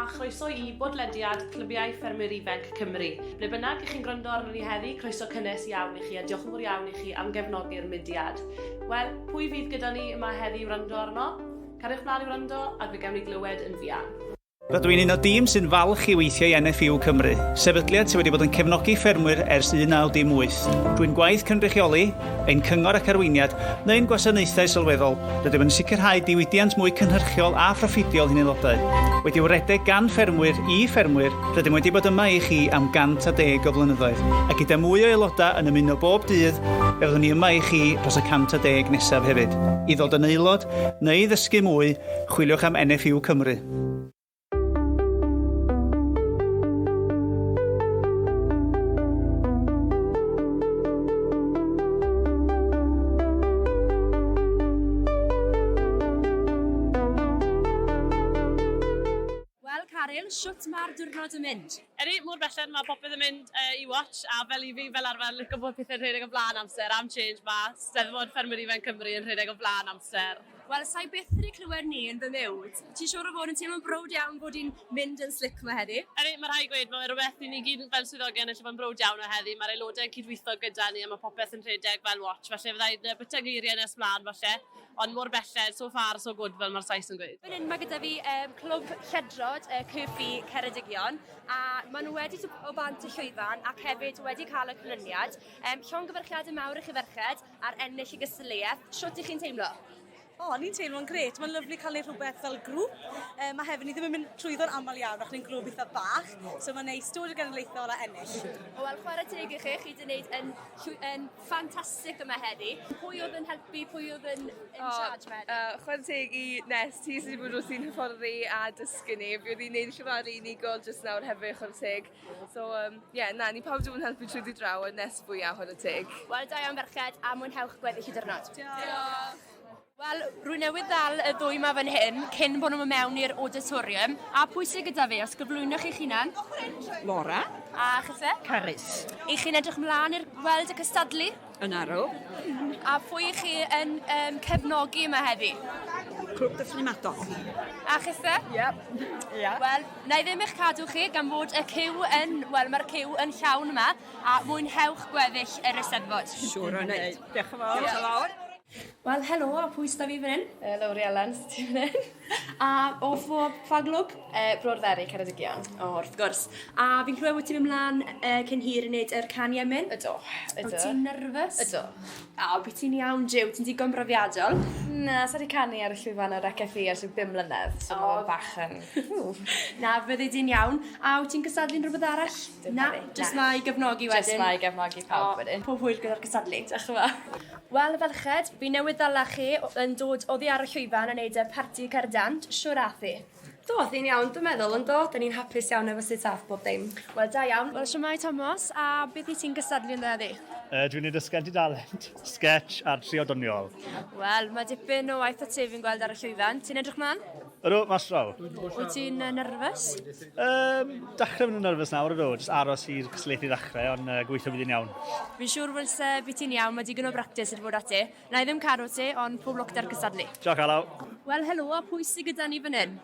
chroeso i bodlediad Clwbiau Ffermwyr Ifanc Cymru. Ble bynnag ych chi'n gwrando arno ni heddi, croeso cynnes iawn i chi a diolch yn fawr iawn i chi am gefnogi'r mudiad. Wel, pwy fydd gyda ni yma heddi i wrando arno? Cariwch mlaen i wrando ac fe gawn ni glywed yn fuan. Rydw i'n un o dîm sy'n falch i weithio i NFU Cymru, sefydliad sydd wedi bod yn cefnogi ffermwyr ers 1918. Drwy'n gwaith cynrychioli, ein cyngor ac arweiniad, neu'n gwasanaethau sylweddol, rydym yn sicrhau diwydiant mwy cynhyrchiol a phroffidiol i'n aelodau. Wedi wredeg gan ffermwyr i ffermwyr, rydym wedi bod yma i chi am 110 o flynyddoedd. A gyda mwy o aelodau yn ymuno bob dydd, fe fyddwn ni yma i chi dros y 110 nesaf hefyd. I ddod yn aelod neu ddysgu mwy, chwiliwch am NFU Cymru. Shwt mae'r diwrnod yn mynd? Mor belled mae popeth yn mynd i watch a fel i fi fel arfer licio bod pethau'n rhedeg o blaen amser am change mae Eisteddfod Ffermwyr Ifanc Cymru yn rhedeg o blaen amser. Wel, sa'i byth wedi clywed ni yn fy mywyd. Ti'n siŵr o fod yn teimlo'n browd iawn bod hi'n mynd yn slick mae heddi? Mae rhaid gweud, mae rhywbeth i ni gyd fel swyddogion eisiau bod yn browd iawn o heddi. Mae'r aelodau'n cydweithio gyda ni a mae popeth yn rhedeg fel watch. Falle fyddai'n byta geiriau nes mlaen falle, ond mor belled, so far, so good fel mae'r Sais yn gweud. Fan hyn mae gyda fi clwb lledrod CFfI Ceredigion a maen nhw wedi o bant y llwyfan ac hefyd wedi cael y canlyniad. Llongyfarchiadau mawr i chi ferched ar ennill i gystadleuaeth. Shwt i chi'n teimlo? Ni'n teimlo'n gret. Mae'n lyflu cael ei rhywbeth fel grŵp. Mae hefyd ni ddim yn mynd trwyddo'n aml iawn ac ni'n grŵp eitha bach. So mae'n neis dod y genedlaethol a ennill. Wel, chwarae teg i chi wedi gwneud yn ffantastig yma heddi. Pwy oedd yn helpu, pwy oedd yn charge yma heddi? Chwarae teg i Nes, ti sydd wedi bod wrth i'n hyfforddi a dysgu ni. Fi wedi gwneud llywari unigol jyst nawr hefyd chwarae teg. So, ni pawb dwi'n helpu trwy di draw a Nes fwy a chwarae teg. Wel, da iawn ferched a mwynhewch gweddill y diwrnod. Diolch! Wel, rwy'n newydd ddal y ddwy yma fan hyn, cyn bod nhw'n mewn i'r auditorium. A pwy sydd gyda fi, os gyflwynwch eich hunan? Laura. A chythe? Carys. I chi'n edrych mlaen i'r gweld y cystadlu? Yn arw. A pwy chi yn cefnogi yma heddi? Clwb dyfflimadol. A chythe? Yep. Wel, na i ddim eich cadw chi gan fod y cyw yn, mae'r cyw yn llawn yma, a mwynhewch gweddill yr Eisteddfod. Siwr o wneud. Diolch yn fawr. Wel, helo, a pwy sydd fi fan hyn? Lawr Elin, ti fan hyn. A o ffa glwb? Bror Dderi, Ceredigion. Wrth gwrs. A fi'n clywed bod ti'n mynd mlaen cyn hir i wneud yr canu emyn? Ydw. O ti'n nerfus? Ydw. A beth ti'n iawn, Jiw? Ti'n digon brofiadol? Na, sa di canu ar y llwyfan o'r CFfI ers 5 mlynedd, so mae'n bach yn... Na, fyddi di'n iawn. A wyt ti'n cystadlu'n rhywbeth arall? Na, jyst mae gefnogi wedyn. Jyst mae gefnogi pawb wedyn. Pob hwyl gyda'r cystadlu. Diolch yn fawr. Wel, ferched, fi newydd ddala chi yn dod oddi ar y llwyfan yn neud y parti cardant. Siwr a thi? Do, ddi'n iawn, dwi'n meddwl yn dod. Da ni'n hapus iawn efo sut aff bob dim. Wel, da iawn. Wel, siwmai Thomas, a beth i ti'n cystadlu yn ddeddi? Dwi'n neud ysgent i dalent, sketch a trio doniol. Wel, mae dipyn o waith o te fi'n gweld ar y llwyfan. Ti'n edrych mlaen? Ydw, mas draw. Wyt ti'n nerfus? Dachrau mynd yn nerfus nawr ydw, jyst aros i'r cystadleuaeth i ddechrau, ond gweithio fydd yn iawn. Fi'n siŵr fydd ti'n iawn, mae digon o bractis wedi bod at ti. Na i ddim cadw ti, ond pob lwc da'r cystadlu. Diolch Alaw. Wel, helo, a pwy sydd gyda ni fan hyn?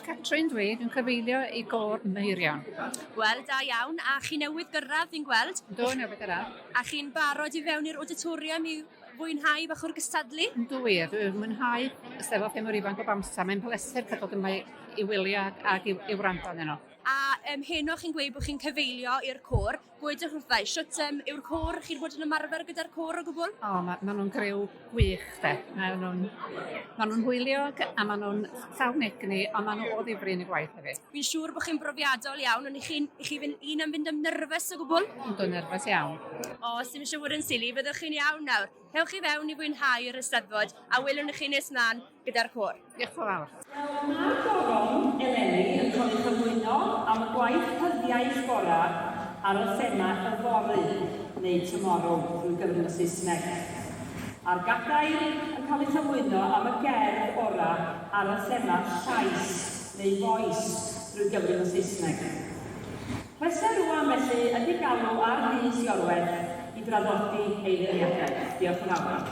Catrin dwi, dwi'n cyfeilio i gôr Meirion. Wel, da iawn, a chi newydd gyrraedd fi'n gweld? Do, newydd gyrraedd. A chi'n barod i fewn i'r auditorium i fwynhau bach o'r gystadlu? Dwi'n mwynhau Eisteddfod Ffermwyr Ifanc o Bamsa. Mae'n pleser cael dod yma i wylio ac i wrando yn yno. A heno chi'n gweud bod chi'n cyfeilio i'r côr. Gwedwch wrthai, shwt yw'r côr? Chi'n bod yn ymarfer gyda'r côr o gwbl? Maen nhw'n griw gwych, de. Maen nhw'n hwyliog a maen nhw'n llawn egni, ond maen nhw o ddifri yn y gwaith hefyd. Fi'n siŵr bod chi'n brofiadol iawn, ond i chi un am fynd am nerfus o gwbl? Dwi'n nerfus iawn. Os ddim eisiau fod yn sili, byddwch chi'n iawn nawr. Hewch chi fewn i fwynhau yr Eisteddfod a welwn i chi nes mlaen gyda'r côr. Diolch yn fawr. Mae'r goron eleni yn cael ei chyflwyno am y gwaith hyddiaeth gorau ar y thema yfory neu tomorrow drwy gyfrwng y Saesneg. A'r gadair yn cael ei chyflwyno am y gerdd orau ar y thema llais neu voice drwy gyfrwng y Saesneg. Pleser rwan felly ydy galw ar ddyn Diolch i draddodi ei ddeiriadau. Diolch yn fawr.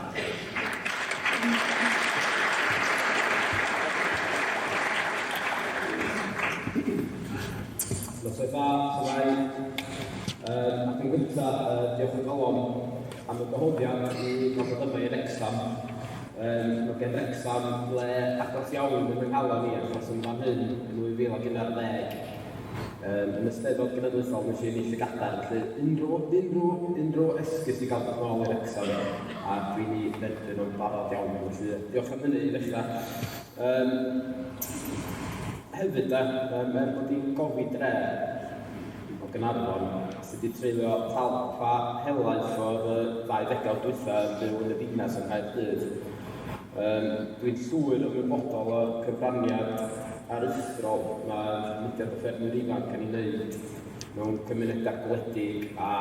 Noswaith dda, sy'n ac yn gyntaf, diolch yn galon am y gwahoddiad i nodwedd yma i Wrexham. Mae gen Wrexham ble agos iawn yn ynghala ni, achos yn fan hyn yn 2011. Yn Eisteddfod genedlaethol nes i ennill y gadair, felly unrhyw esgus i gael dod nôl i Wrexham, a dwi'n ei dderbyn o'n barod iawn, felly diolch am hynny i ddechrau. Hefyd, bod i'n gofi dre o Gaernarfon, sydd wedi treulio talpa helaeth o'r 20 diwethaf yn byw yn y ddinas yn Caerdydd. Dwi'n llwyr ymwybodol o cyfraniad aruthrol mae mudiad y ffermwyr ifanc yn ei wneud mewn cymunedau gwledig a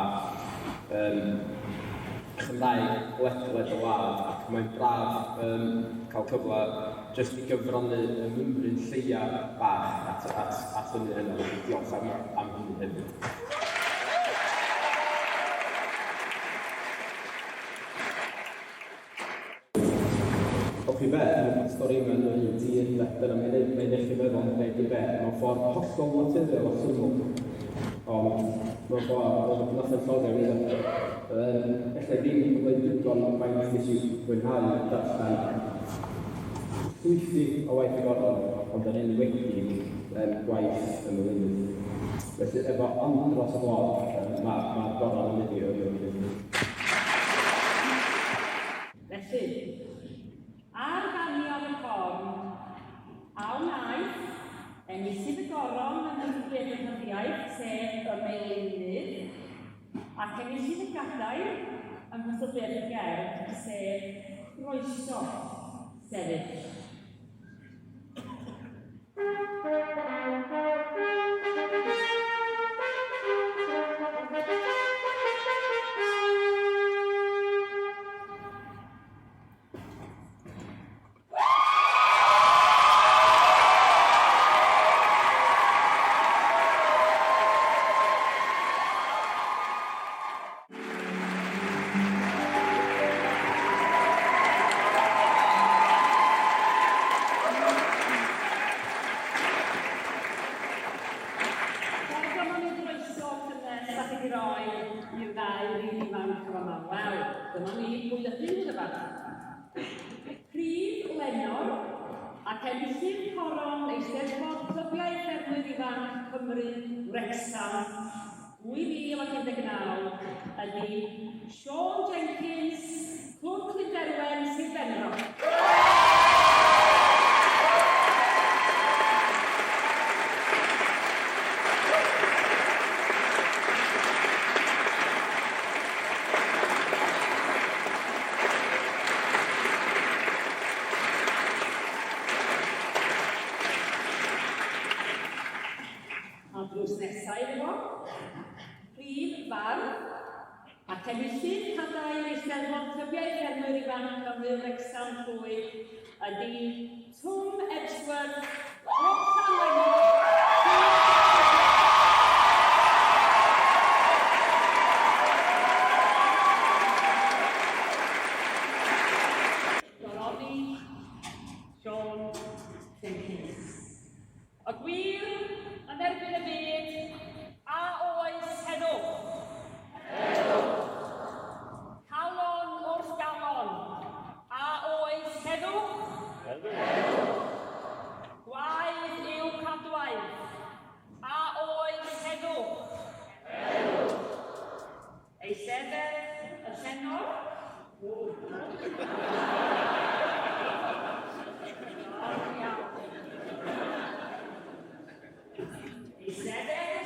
Chymraeg ledled y wlad, ac mae'n braf cael cyfle jyst i gyfrannu y mymryn lleia bach at hynny hynny. Diolch am hynny hefyd. Chi be, mae'r stori yma yn yr un tîn, dyna mae'n eich i feddwl yn gwneud i be, mewn ffordd hollol naturiol o syml. Ond, mewn ffordd, nath yn llodau fi, efallai ddim yn gwneud digon o'n faint nes i fwynhau darllen llwythi o waith y goron, ond yn enwedig gwaith yn y wynydd. Felly, efo andros o glod, mae'r goron yn mynd i Felly, ar ganiodd y corn, a wnaeth, enillydd y goron yn y ddiwrnod, sef y meilynydd, ac enillydd y gadair yn y gerdd, sef groeso, sefyll. Eisteddfod CFfI Cymru, Wrecsam, 2019, ydy Siôn Jenkins, Clwb Cluderwen, sydd Benro. Ac enillydd cadair Eisteddfod CFfI Cymru, Wrexham, ydy Twm Edgeworth, Doroni Siôn Jenkins. Y gwir yn erbyn y byd, a oes heddwch. Calon wrth galon, a oes heddwch. Gwaith yw cadwaith, a oes heddwch. Eisteddfod y Pennod. Eisteddfod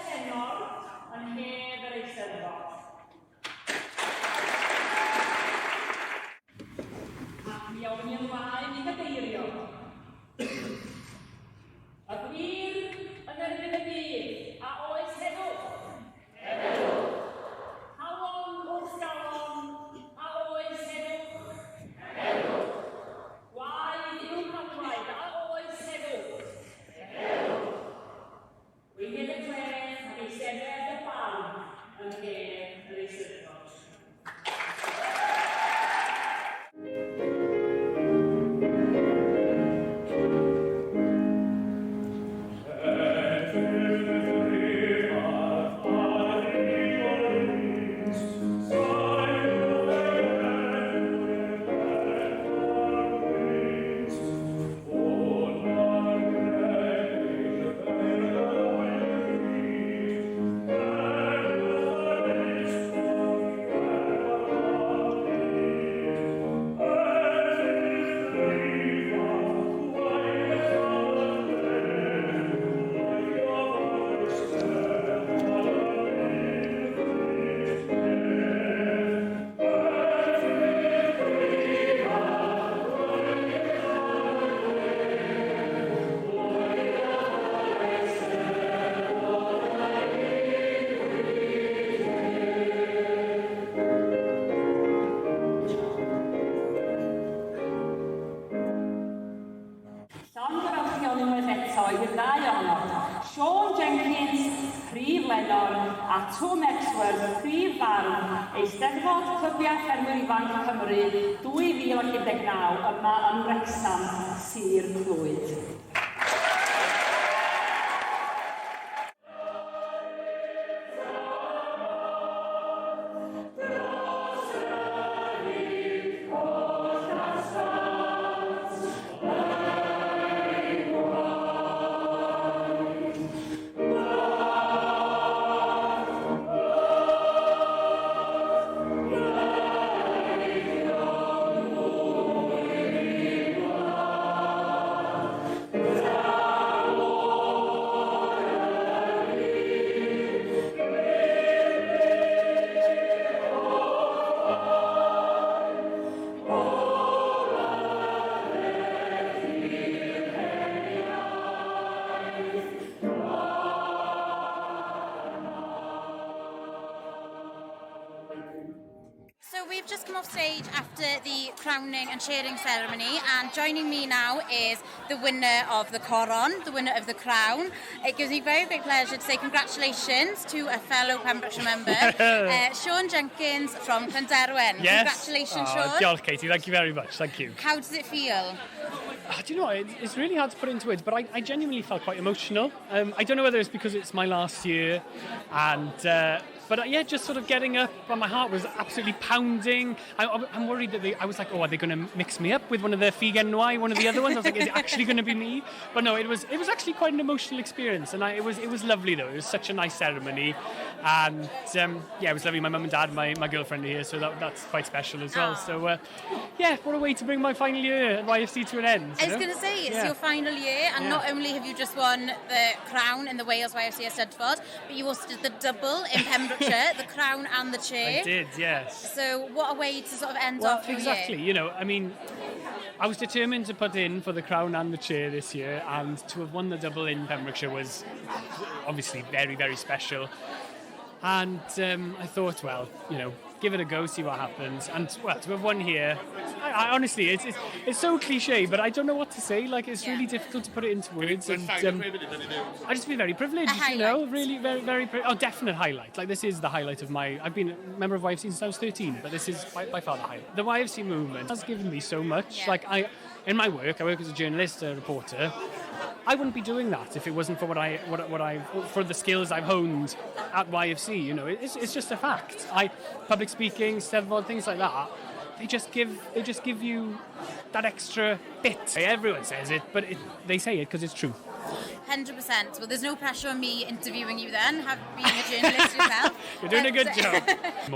Sean Jenkins, prif lenor, a Tom Exworth, prif farm, Eisteddfod CFfI Cymru 2019 yma yn Wrexham, Sir Clwyd. So we've just come off stage after the crowning and cheering ceremony, and joining me now is the winner of the Coron, the winner of the crown. It gives me very great pleasure to say congratulations to a fellow Pembrokeshire member, Sean Jenkins from Gwrandewch. Yes. Congratulations, Sean. Diolch, Katie. Thank you very much. Thank you. How does it feel? Do you know, it's really hard to put into words, but I genuinely felt quite emotional. I don't know whether it's because it's my last year, but yeah, just sort of getting up, and my heart was absolutely pounding. I'm worried that I was like, are they going to mix me up with one of the Figen Noir, one of the other ones? I was like, is it actually going to be me? But no, it was actually quite an emotional experience, and it was lovely though. It was such a nice ceremony, and yeah, it was lovely. My mum and dad, my girlfriend are here, so that's quite special as well. So yeah, what a way to bring my final year at YFC to an end. I was going to say, it's your final year, and not only have you just won the crown in the Wales YFC Eisteddfod, but you also did the double in Pembrokeshire, the crown and the chair. I did, yes. So what a way to sort of end off your exactly. year. You know, I mean, I was determined to put in for the crown and the chair this year, and to have won the double in Pembrokeshire was obviously very, very special. And I thought, well, you know, give it a go, see what happens. And, well, to have won here, I honestly, it's so cliche, but I don't know what to say. Like, it's really difficult to put it into words. And I just feel very privileged, you know, really very, very, definite highlight. Like, this is the highlight of I've been a member of YFC since I was 13, but this is by far the highlight. The YFC movement has given me so much. Like, in my work, I work as a journalist, a reporter. I wouldn't be doing that if it wasn't for for the skills I've honed at YFC. You know, it's just a fact. Public speaking, Eisteddfod, things like that. They just give you that extra bit. Everyone says it, but they say it because it's true. 100%. Well, there's no pressure on me interviewing you then, being a journalist yourself. You're doing a good job.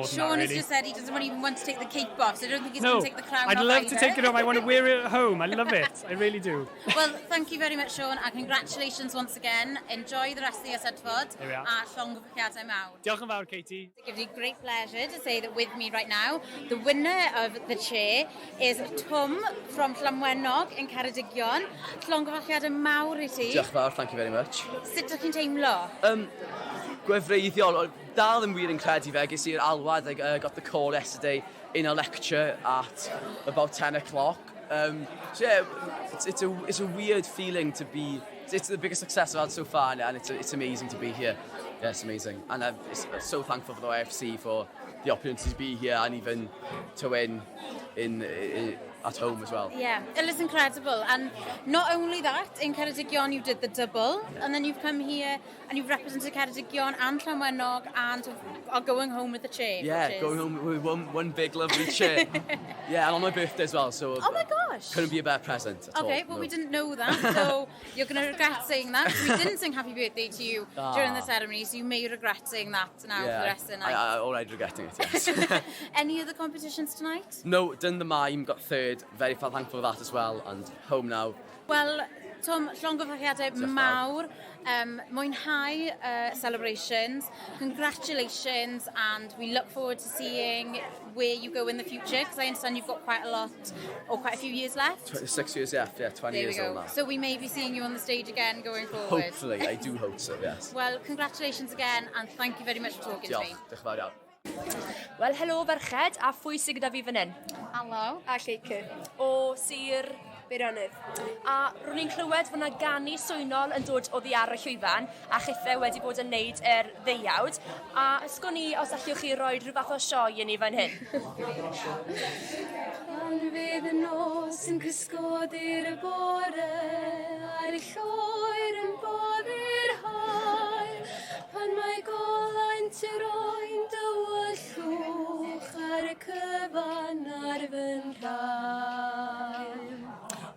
Sean has just said he doesn't even want to take the cape off, so I don't think he's going to take the crown off. I'd love to take it off. I want to wear it at home. I love it. I really do. Well, thank you very much, Sean, and congratulations once again. Enjoy the rest of the Eisteddfod. Here we are. A llongyfarchiadau mawr. Diolch yn fawr, Katie. It gives me great pleasure to say that with me right now, the winner of the chair is Tom from Llanwenog in Ceredigion. Llongyfarchiadau mawr I ti. Diolch yn fawr, thank you very much. Sut ydych chi'n teimlo? Gwefreiddiol, dal yn wir yn credu fe, ges i'r alwad, I got the call yesterday in a lecture at about 10 o'clock. So yeah, it's a weird feeling to be, it's the biggest success I've had so far, and it's amazing to be here. Yeah, it's amazing. And I'm so thankful for the YFC for the opportunity to be here and even to win at home as well. Yeah, it is incredible. And not only that, in Ceredigion you did the double, and then you've come here and you've represented Ceredigion and Llanwenog and are going home with the chair. Yeah, going home with one big lovely chair. Yeah, and on my birthday as well, so oh my gosh, couldn't be a better present at all. Okay, well, we didn't know that, so you're going to regret saying that. We didn't sing happy birthday to you during the ceremony, so you may regret saying that now for the rest of the night. I'm already regretting it, yes. Any other competitions tonight? No, done the mime, got third. Very thankful for that as well, and home now. Well, Tom, llongyfarchiadau mawr, mwynhau celebrations, congratulations, and we look forward to seeing where you go in the future, because I understand you've got quite a few years left. 26 years left, yeah, 20 years old now. So we may be seeing you on the stage again going forward. Hopefully, I do hope so, yes. Well, congratulations again, and thank you very much for talking to me. Diolch yn fawr iawn. Wel, helo ferched, a phwy sydd gyda fi fan hyn? Alaw. A Ceici. O Sir Beirionydd. A rwy'n ni'n clywed fod yna ganu swynol yn dod oddi ar y llwyfan a chithau wedi bod yn neud yr ddeiawd. A ysgon ni os allwch chi roi rhyw fath o sioe i ni fan hyn. Pan fydd y nos yn cysgodir y bore a'r llwyr yn bod i'r hael pan mae golaint yr oen dywyllwch ar y cyfan ar fy nhael.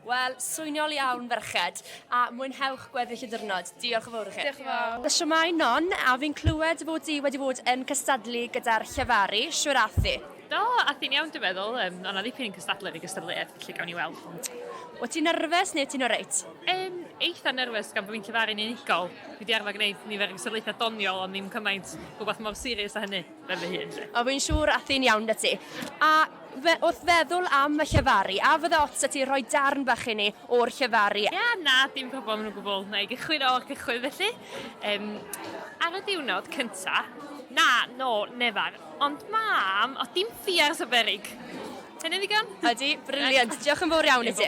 Wel, swyniol iawn ferched, a mwynhewch gweddill y dyrnod. Diolch yn fawr i chi. Diolch yn fawr. Siamai non, a fi'n clywed fod ti wedi bod yn cystadlu gyda'r llafaru, siwr athi. Do, athi'n iawn dwi'n meddwl, ond na ddipyn yn cystadlu i gystadleuaeth, felly gawn ni weld. O ti'n nerfus neu ti'n o reit? Eitha nerfus gan bod fi'n llafaru'n unigol. Fi wedi arfer gwneud nifer o gystadleuaethau doniol, ond ddim cymaint rhywbeth mor serious a hynny, fel fy hun. O fi'n siŵr athi'n iawn dy ti. A wrth feddwl am y llafaru, a fydda ots ti rhoi darn bach i ni o'r llafaru? Na, dim problem yn o gwbl. Na i gychwyn o'r cychwyn felly. Ar y diwrnod cynta, nefar. Ond mam, o dim ffiars o berig. Hynny ddigon? Ydy, briliant. Diolch yn fawr iawn i ti.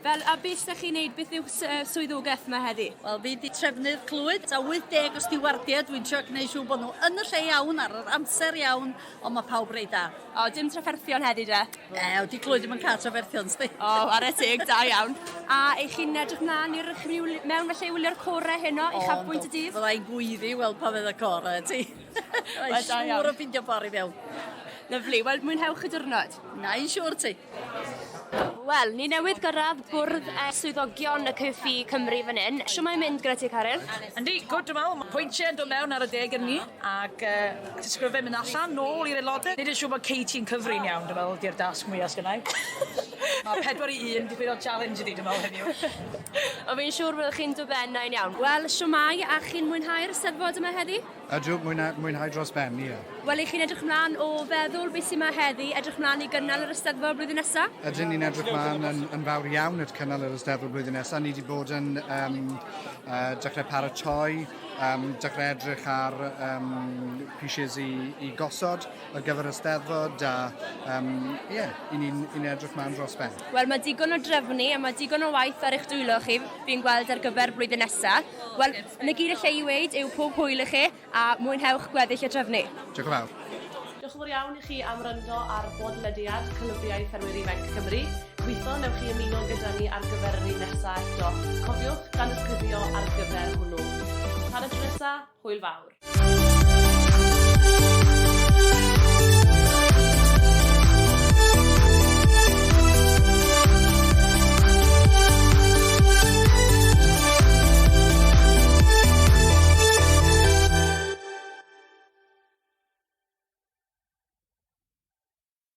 Fel, a beth ydych chi'n neud? Beth yw swyddogaeth yma heddi? Wel, fi di trefnydd clwyd, a 80 o stiwardiau dwi'n trio gwneud siw bod nhw yn y lle iawn, ar yr amser iawn, ond mae pawb reit da. O, dim trafferthion heddi de? Wedi clwyd ddim yn cael trafferthion, sdi. O, ar y teg, da iawn. A eich chi'n edrych mlaen i'r mewn felly wylio'r corau heno, uchafbwynt y dydd? Fyddai'n gwyddi weld pa fydd y corau, ti. Fyddai'n siŵr o ffindio ffordd i fewn. Lyflu, wel mwynhewch y diwrnod. Na, i'n siŵr ti. Wel, ni newydd gyrraedd bwrdd swyddogion y CFfI Cymru fan hyn. Siw mae'n mynd gyda ti, Caryl? Yndi, gwrdd dwi'n meddwl, mae pwyntiau yn dod mewn ar y deg yn ni, ac disgrifau mynd allan, nôl i'r aelodau. Nid yn siŵr bod Katie'n cyfri'n iawn, dwi'n meddwl, di'r dasg mwyaf sgynnau. Mae 4-1, dipyn o challenge ydi, dwi'n meddwl heddiw. O fi'n siŵr byddwch chi'n dwbenna'n iawn. Wel, siwmai, a chi'n mwynhau'r Eisteddfod yma heddi? Ydw, mwynhau dros ben, ie. Wel, eich chi'n edrych mlaen o feddwl beth sy'n yma heddi, edrych mlaen i gynnal yr Eisteddfod blwyddyn nesaf? Ydyn ni'n edrych mlaen yn fawr iawn at cynnal yr Eisteddfod blwyddyn nesaf. Ni wedi bod yn dechrau paratoi, dechrau edrych ar pieces i gosod ar gyfer y Eisteddfod, a i ni'n edrych mlaen dros ben. Wel, mae digon o drefnu a mae digon o waith ar eich dwylo chi fi'n gweld ar gyfer blwyddyn nesaf. Wel, yn y gyd y lle i weid yw pob hwyl i chi a mwynhewch gweddill y drefnu. Diolch yn fawr. Diolch yn fawr iawn i chi am ryndo ar bodlediad Clybiau Ffermwyr Ifanc Cymru. Gobeithio newch chi ymuno gyda ni ar gyfer yr un nesaf eto. Cofiwch gan ysgrifio ar gyfer hwnnw. Tan y tro nesaf, hwyl fawr.